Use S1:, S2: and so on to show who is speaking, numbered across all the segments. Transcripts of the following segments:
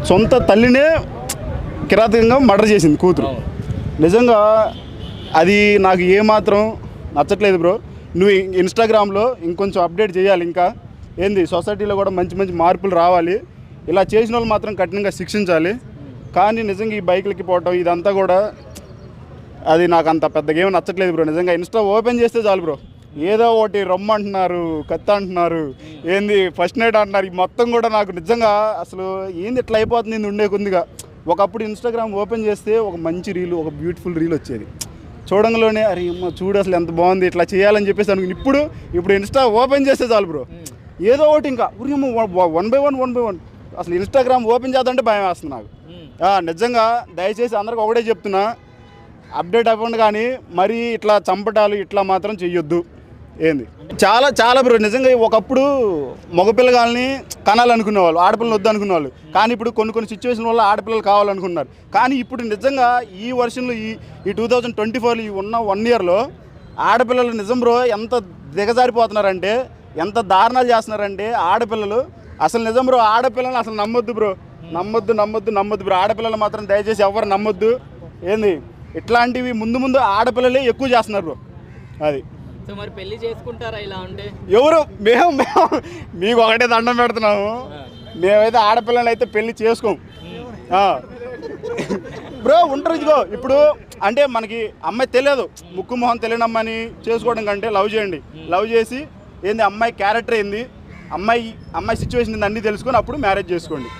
S1: సొంత తల్లినే కిరాతకంగా మర్డర్ చేసింది కూతురు. నిజంగా అది నాకు ఏమాత్రం నచ్చట్లేదు బ్రో. నువ్వు ఇన్స్టాగ్రామ్లో ఇంకొంచెం అప్డేట్ చేయాలి. ఇంకా ఏంది సొసైటీలో కూడా మంచి మంచి మార్పులు రావాలి. ఇలా చేసిన వాళ్ళు మాత్రం కఠినంగా శిక్షించాలి. కానీ నిజంగా ఈ బైకులకి పోవటం ఇదంతా కూడా అది నాకు అంత పెద్దగా ఏమీ నచ్చట్లేదు బ్రో. నిజంగా ఇన్స్టా ఓపెన్ చేస్తే చాలు బ్రో, ఏదో ఒకటి రొమ్మ అంటున్నారు, కత్తి అంటున్నారు, ఏంది ఫస్ట్ నైట్ అంటున్నారు. ఈ మొత్తం కూడా నాకు నిజంగా అసలు ఏంది ఇట్లా అయిపోతుంది ఇది ఉండే కొద్దిగా. ఒకప్పుడు ఇన్స్టాగ్రామ్ ఓపెన్ చేస్తే ఒక మంచి రీల్, ఒక బ్యూటిఫుల్ రీల్ వచ్చేది. చూడంలోనే అరే అమ్మ చూడు అసలు ఎంత బాగుంది ఇట్లా చేయాలని చెప్పేసి అనుకుని ఇప్పుడు ఇన్స్టా ఓపెన్ చేస్తే చాలు బ్రో, ఏదో ఒకటి ఇంకా ఉరిమ్మ 1 by 1 అసలు ఇన్స్టాగ్రామ్ ఓపెన్ చేద్దామంటే భయం వేస్తుంది నాకు. నిజంగా దయచేసి అందరికి ఒకటే చెప్తున్నా, అప్డేట్ అవ్వండి కానీ మరీ ఇట్లా చంపటాలు ఇట్లా మాత్రం చెయ్యొద్దు. ఏంది చాలా చాలా బ్రో. నిజంగా ఒకప్పుడు మగపిల్లగాల్ని కనాలనుకునేవాళ్ళు, ఆడపిల్లలు వద్దు అనుకునేవాళ్ళు. కానీ ఇప్పుడు కొన్ని సిచ్యువేషన్ వల్ల ఆడపిల్లలు కావాలనుకున్నారు. కానీ ఇప్పుడు నిజంగా ఈ వర్షన్లో ఈ 2024 ఉన్న 1 yearలో ఆడపిల్లలు నిజం బ్రో ఎంత దిగజారిపోతున్నారంటే, ఎంత దారుణాలు చేస్తున్నారంటే ఆడపిల్లలు. అసలు నిజం బ్రో, ఆడపిల్లలు అసలు నమ్మొద్దు బ్రో, నమ్మొద్దు బ్రో. ఆడపిల్లలు మాత్రం దయచేసి ఎవరు నమ్మొద్దు. ఏంది ఇట్లాంటివి ముందు ఆడపిల్లలే ఎక్కువ చేస్తున్నారు బ్రో. అది
S2: సో మరి పెళ్లి చేసుకుంటారా ఇలా ఉంటే?
S1: ఎవరు మేము మీకు ఒకటే దండం పెడుతున్నాము, మేమైతే ఆడపిల్లలు అయితే పెళ్లి చేసుకోం బ్రో. ఉంటారు ఇదిగో ఇప్పుడు అంటే మనకి అమ్మాయి తెలియదు, ముక్కు మొహం తెలియని అమ్మాయిని చేసుకోవడం కంటే లవ్ చేయండి. లవ్ చేసి ఏంది అమ్మాయి క్యారెక్టర్ ఏంది, అమ్మాయి సిచ్యువేషన్ ఏంది అన్నీ తెలుసుకొని అప్పుడు మ్యారేజ్ చేసుకోండి.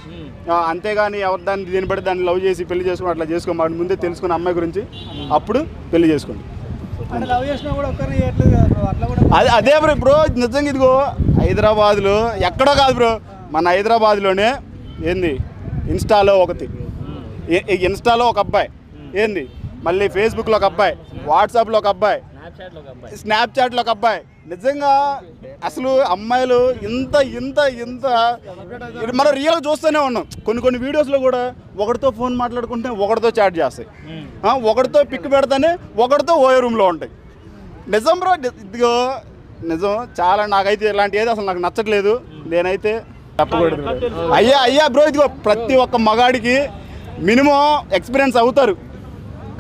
S1: అంతేగాని ఎవరు దీన్ని బట్టి దాన్ని లవ్ చేసి పెళ్లి చేసుకుని అట్లా చేసుకోమని ముందే తెలుసుకుని అమ్మాయి గురించి అప్పుడు పెళ్లి చేసుకోండి. అదే బ్రో నిజంగా ఇదిగో హైదరాబాద్లో ఎక్కడో కాదు బ్రో, మన హైదరాబాద్లోనే ఏంది ఇన్స్టాలో ఒక అబ్బాయి, ఏంది మళ్ళీ ఫేస్బుక్లో ఒక అబ్బాయి, వాట్సాప్లో ఒక అబ్బాయి, స్నాప్చాట్లో ఒక అబ్బాయి. నిజంగా అసలు అమ్మాయిలు ఇంత మనం రియల్గా చూస్తూనే ఉన్నాం. కొన్ని వీడియోస్లో కూడా ఒకరితో ఫోన్ మాట్లాడుకుంటే ఒకరితో చాట్ చేస్తాయి, ఒకరితో పిక్ పెడతానే ఒకరితో ఓయో రూమ్లో ఉంటాయి. నిజం బ్రో, ఇదిగో నిజం చాలా. నాకైతే ఇలాంటి ఏది అసలు నాకు నచ్చట్లేదు. నేనైతే తప్పకూడదు అయ్యా బ్రో. ఇదిగో ప్రతి ఒక్క మగాడికి మినిమం ఎక్స్పీరియన్స్ అవుతారు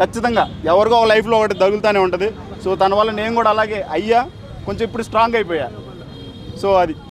S1: ఖచ్చితంగా. ఎవరికో ఒక లైఫ్లో ఒకటి తగులుతూనే ఉంటుంది. సో దానివల్ల నేను కూడా అలాగే కొంచెం ఇప్పుడు స్ట్రాంగ్ అయిపోయా. సో అది